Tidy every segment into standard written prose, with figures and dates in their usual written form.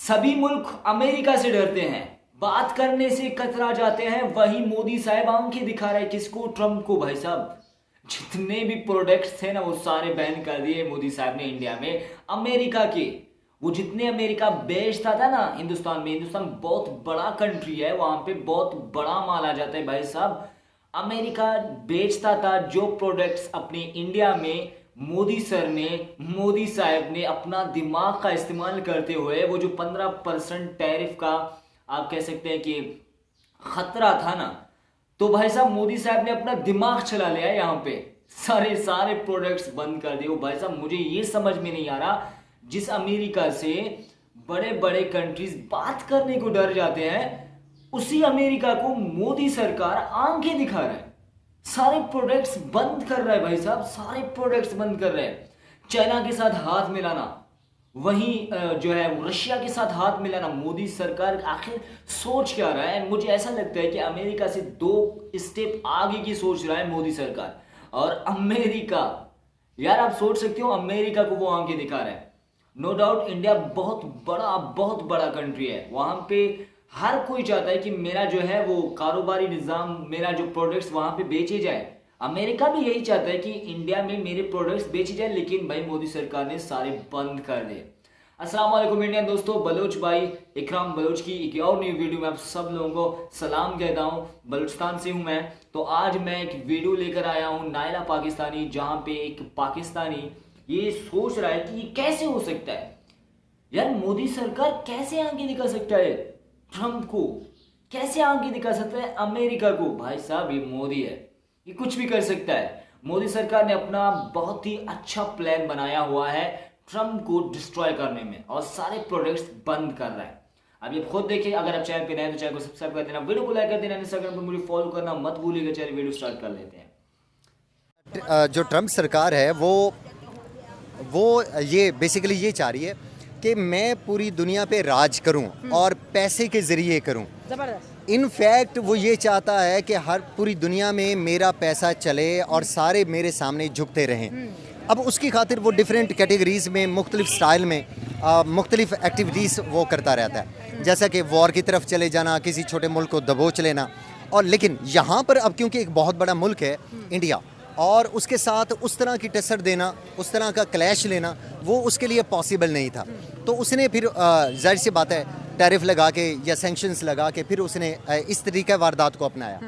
सभी मुल्क अमेरिका से डरते हैं, बात करने से कतरा जाते हैं। वही मोदी साहब आंखें दिखा रहे किसको? ट्रंप को। भाई साहब, जितने भी प्रोडक्ट्स थे ना वो सारे बैन कर दिए मोदी साहब ने इंडिया में। अमेरिका के वो जितने अमेरिका बेचता था ना हिंदुस्तान में, हिंदुस्तान बहुत बड़ा कंट्री है, वहां पे बहुत बड़ा माल आ जाता है भाई साहब। अमेरिका बेचता था जो प्रोडक्ट्स अपने इंडिया में मोदी सर ने, मोदी साहब ने अपना दिमाग का इस्तेमाल करते हुए वो जो 15% टैरिफ का आप कह सकते हैं कि खतरा था ना, तो भाई साहब मोदी साहब ने अपना दिमाग चला लिया यहाँ पे, सारे सारे प्रोडक्ट्स बंद कर दिए। भाई साहब मुझे ये समझ में नहीं आ रहा, जिस अमेरिका से बड़े बड़े कंट्रीज बात करने को डर जाते हैं, उसी अमेरिका को मोदी सरकार आंखें दिखा रहा है, सारे प्रोडक्ट्स बंद कर रहा है। भाई साहब सारे प्रोडक्ट्स बंद कर रहे हैं। चाइना के साथ हाथ मिलाना, वहीं जो है रशिया के साथ हाथ मिलाना, मोदी सरकार आखिर सोच क्या रहा है? मुझे ऐसा लगता है कि अमेरिका से 2 स्टेप आगे की सोच रहा है मोदी सरकार। और अमेरिका, यार आप सोच सकते हो, अमेरिका को वो आंखें दिखा रहा है। नो डाउट इंडिया बहुत बड़ा कंट्री है, वहां पे हर कोई चाहता है कि मेरा जो है वो कारोबारी निजाम, मेरा जो प्रोडक्ट्स वहां पे बेचे जाए। अमेरिका भी यही चाहता है कि इंडिया में मेरे प्रोडक्ट्स बेचे जाए, लेकिन भाई मोदी सरकार ने सारे बंद कर दिए। अस्सलाम वालेकुम इंडियन दोस्तों, बलोच भाई इकराम बलोच की एक और न्यू वीडियो में आप सब लोगों को सलाम कहता हूँ। बलूचिस्तान से हूँ मैं। तो आज मैं एक वीडियो लेकर आया हूँ नायला पाकिस्तानी, जहाँ पे एक पाकिस्तानी ये सोच रहा है कि ये कैसे हो सकता है। यार मोदी सरकार कैसे आगे दिखा सकता है ट्रंप को, कैसे आगे दिखा सकता है अमेरिका को? भाई साहब ये मोदी है, ये कुछ भी कर सकता है। मोदी सरकार ने अपना बहुत ही अच्छा प्लान बनाया हुआ है ट्रंप को डिस्ट्रॉय करने में, और सारे प्रोडक्ट्स बंद कर रहा है। अब ये खुद देखिए। अगर आप चैनल पे नए तो चैनल को सब्सक्राइब कर देना, वीडियो को लाइक कर देना, इंस्टाग्राम पे मुझे फॉलो करना मत भूलिएगा। चलिए वीडियो स्टार्ट कर लेते हैं। जो ट्रंप सरकार है वो ये बेसिकली ये चाह रही है कि मैं पूरी दुनिया पे राज करूं और पैसे के ज़रिए करूं। इनफैक्ट वो ये चाहता है कि हर पूरी दुनिया में मेरा पैसा चले और सारे मेरे सामने झुकते रहें। अब उसकी खातिर वो डिफरेंट कैटेगरीज़ में, मुख्तलिफ स्टाइल में मुख्तलिफ एक्टिविटीज़ वो करता रहता है, जैसा कि वॉर की तरफ चले जाना, किसी छोटे मुल्क को दबोच लेना। और लेकिन यहाँ पर अब क्योंकि एक बहुत बड़ा मुल्क है इंडिया, और उसके साथ उस तरह की टक्कर देना, उस तरह का क्लैश लेना, वो उसके लिए पॉसिबल नहीं था। तो उसने फिर जाहिर सी बात है टैरिफ लगा के या सैंक्शंस लगा के फिर उसने इस तरीके वारदात को अपनाया।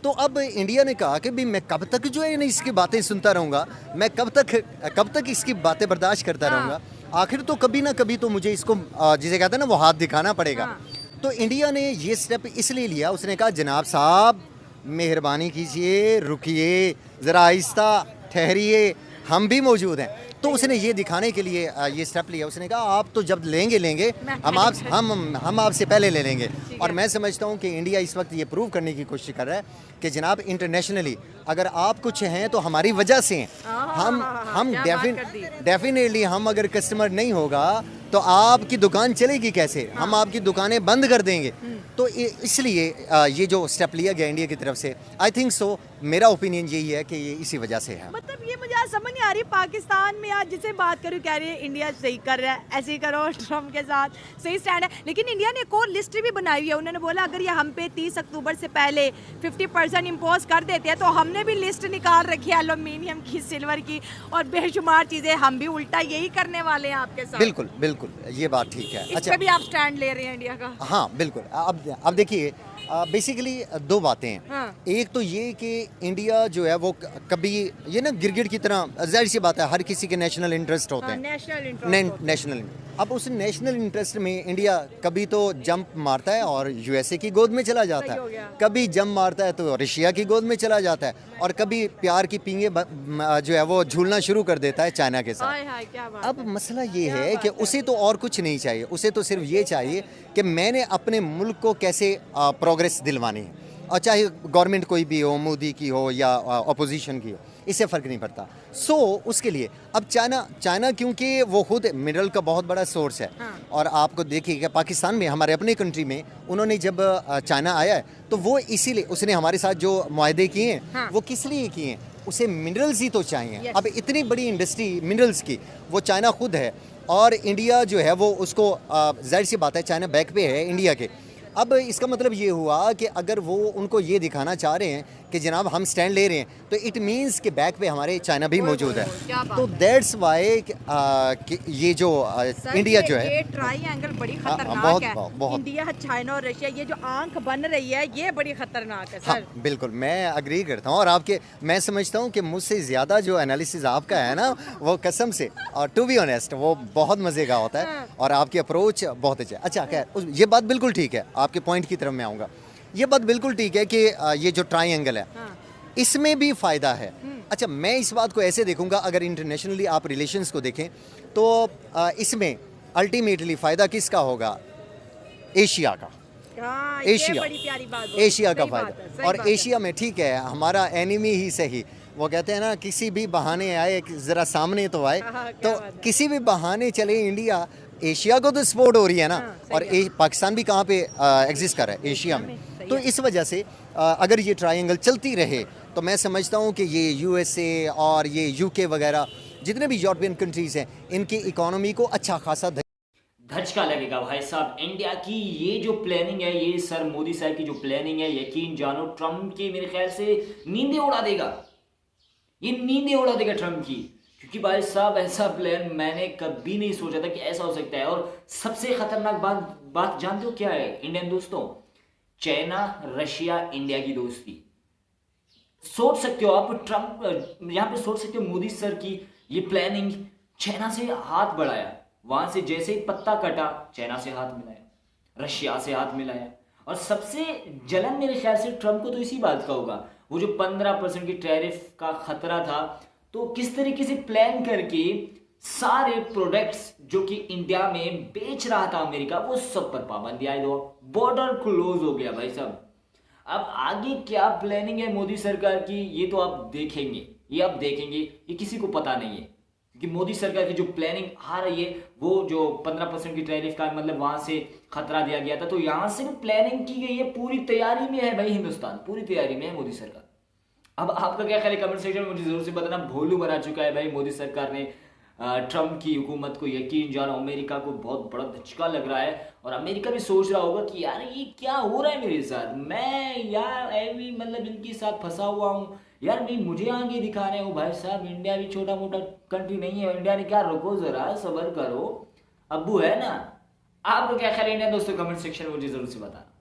तो अब इंडिया ने कहा कि भाई मैं कब तक जो है ना इसकी बातें सुनता रहूँगा, मैं कब तक इसकी बातें बर्दाश्त करता रहूँगा। आखिर तो कभी ना कभी तो मुझे इसको जिसे कहते हैं ना वो हाथ दिखाना पड़ेगा। तो इंडिया ने ये स्टेप इसलिए लिया, उसने कहा जनाब साहब मेहरबानी कीजिए, रुकिए, ज़रा आहिस्ता ठहरिए, हम भी मौजूद हैं। तो उसने ये दिखाने के लिए ये स्टेप लिया। उसने कहा आप तो जब लेंगे हम आपसे पहले ले लेंगे। और मैं समझता हूँ कि इंडिया इस वक्त ये प्रूव करने की कोशिश कर रहा है कि जनाब इंटरनेशनली अगर आप कुछ हैं तो हमारी वजह से हैं। हम डेफिनेटली हम अगर कस्टमर नहीं होगा तो आपकी दुकान चलेगी कैसे? हम आपकी दुकानें बंद कर देंगे। तो इसलिए ये जो स्टेप लिया गया इंडिया की तरफ से, आई थिंक सो, मेरा ओपिनियन यही है कि ये इसी वजह से है। मतलब ये मुझे आज समझ नहीं आ रही, पाकिस्तान में आज जिसे बात करूँ कह रही है इंडिया सही कर रहा है, ऐसे ही करो, ट्रम्प के साथ सही स्टैंड है। लेकिन इंडिया ने एक और लिस्ट भी बनाई हुई है। उन्होंने बोला अगर ये हम पे 30 अक्टूबर से पहले 50% इम्पोज कर देते हैं तो हमने भी लिस्ट निकाल रखी है एल्यूमिनियम की, सिल्वर की और बेशुमार चीज़ें। हम भी उल्टा यही करने वाले हैं आपके साथ। बिल्कुल बिल्कुल, ये बात ठीक है। अच्छा, भी आप स्टैंड ले रहे हैं इंडिया का? हाँ बिल्कुल। अब देखिए बेसिकली 2 बातें हैं। हाँ। एक तो ये कि इंडिया जो है वो कभी ये ना गिरगिट की तरह, जाहिर सी बात है हर किसी के नेशनल इंटरेस्ट होते हैं। नेशनल अब उस नेशनल इंटरेस्ट में इंडिया कभी तो जंप मारता है और यूएसए की गोद में चला जाता है, कभी जंप मारता है तो रशिया की गोद में चला जाता है, और कभी प्यार की पींगे जो है वो झूलना शुरू कर देता है चाइना के साथ। अब मसला ये है कि उसे तो और कुछ नहीं चाहिए, उसे तो सिर्फ ये चाहिए कि मैंने अपने मुल्क को कैसे प्रोग्रेस दिलवानी है, और चाहे गवर्नमेंट कोई भी हो, मोदी की हो या अपोजिशन की हो, इससे फ़र्क नहीं पड़ता। उसके लिए अब चाइना क्योंकि वो खुद मिनरल का बहुत बड़ा सोर्स है। हाँ। और आपको देखिएगा पाकिस्तान में, हमारे अपने कंट्री में, उन्होंने जब चाइना आया है तो वो इसीलिए उसने हमारे साथ जो मुआहदे किए हैं, हाँ। वो किस लिए किए हैं? उसे मिनरल्स ही तो चाहिए। अब इतनी बड़ी इंडस्ट्री मिनरल्स की वो चाइना खुद है, और इंडिया जो है वो उसको जाहिर सी बात है चाइना बैक पे है इंडिया के। अब इसका मतलब ये हुआ कि अगर वो उनको ये दिखाना चाह रहे हैं कि जनाब हम स्टैंड ले रहे हैं, तो इट मीन्स कि बैक पे हमारे चाइना भी मौजूद है। तो दैट्स वाई कि ये जो इंडिया जो है ये ट्रायंगल बड़ी बहुत खतरनाक है। बहुत इंडिया, चाइना और रशिया, ये जो आंख बन रही है ये बड़ी खतरनाक है हाँ, सर। बिल्कुल मैं अग्री करता हूँ। और आपके मैं समझता हूँ कि मुझसे ज़्यादा जो एनालिसिस आपका है ना वो कसम से, और टू बी ऑनेस्ट वो बहुत मज़े का होता है, और आपकी अप्रोच बहुत अच्छा है। अच्छा खैर ये बात बिल्कुल ठीक है, आपके पॉइंट की तरफ मैं आऊँगा। ये बात बिल्कुल ठीक है कि ये जो ट्रायंगल है इसमें भी फ़ायदा है। अच्छा, मैं इस बात को ऐसे देखूंगा, अगर इंटरनेशनली आप रिलेशंस को देखें तो इसमें अल्टीमेटली फ़ायदा किसका होगा? एशिया का। हाँ, ये एशिया, बड़ी प्यारी बात बोली। एशिया का सही बात है, फ़ायदा। सही और बात है। एशिया में ठीक है हमारा एनिमी ही सही, वो कहते हैं ना किसी भी बहाने आए ज़रा सामने तो आए। हाँ, तो क्या बात है। किसी भी बहाने चले इंडिया एशिया को तो सपोर्ट हो रही है ना। सही और पाकिस्तान भी कहाँ पे एग्जिस्ट कर रहा है? एशिया में। सही तो इस वजह से अगर ये ट्रायंगल चलती रहे तो मैं समझता हूँ कि ये यूएसए और ये यूके वगैरह जितने भी यूरोपियन कंट्रीज़ हैं इनकी इकोनॉमी को अच्छा खासा धचका लगेगा भाई साहब। इंडिया की ये जो प्लानिंग है, ये सर मोदी साहब की जो प्लानिंग है, यकीन जानो ट्रम्प की मेरे ख्याल से नींदें उड़ा देगा। ये नींदें उड़ा देगा ट्रम्प की, क्योंकि भाई साहब ऐसा प्लान मैंने कभी नहीं सोचा था कि ऐसा हो सकता है। और सबसे खतरनाक बात जानते हो क्या है इंडियन दोस्तों? चाइना, रशिया, इंडिया की दोस्ती। सोच सकते हो आप, ट्रम्प यहाँ पे सोच सकते हो मोदी सर की ये प्लानिंग, चाइना से हाथ बढ़ाया, वहां से जैसे ही पत्ता कटा चाइना से हाथ मिलाया, रशिया से हाथ मिलाया। और सबसे जलन मेरे ख्याल से ट्रम्प को तो इसी बात का होगा, वो जो 15% की टैरिफ का खतरा था, तो किस तरीके से प्लान करके सारे प्रोडक्ट्स जो कि इंडिया में बेच रहा था अमेरिका, वो सब पर पाबंदी आई दो, बॉर्डर क्लोज हो गया भाई साहब। अब आगे क्या प्लानिंग है मोदी सरकार की, ये तो आप देखेंगे, ये किसी को पता नहीं है। कि मोदी सरकार की जो प्लानिंग आ रही है, वो जो 15% की टैरिफ का मतलब वहां से खतरा दिया गया था, तो यहां से भी प्लानिंग की गई है, पूरी तैयारी में है भाई हिंदुस्तान, पूरी तैयारी में है मोदी सरकार। अब आपका क्या ख्याल है कमेंट सेक्शन में मुझे जरूर से बताना। भोलू बना चुका है भाई मोदी सरकार ने ट्रम्प की हुकूमत को। यकीन जानो अमेरिका को बहुत बड़ा धचका लग रहा है, और अमेरिका भी सोच रहा होगा कि यार ये क्या हो रहा है मेरे साथ, मैं यार ऐवी मतलब इनके साथ फंसा हुआ हूँ यार, मैं मुझे आगे दिखा रहे हो भाई साहब। इंडिया भी छोटा मोटा कंट्री नहीं है, इंडिया ने क्या, रुको जरा सब्र करो, अब्बू है ना। आपको क्या ख्याल है इंडिया दोस्तों, कमेंट सेक्शन में मुझे जरूर से बताना।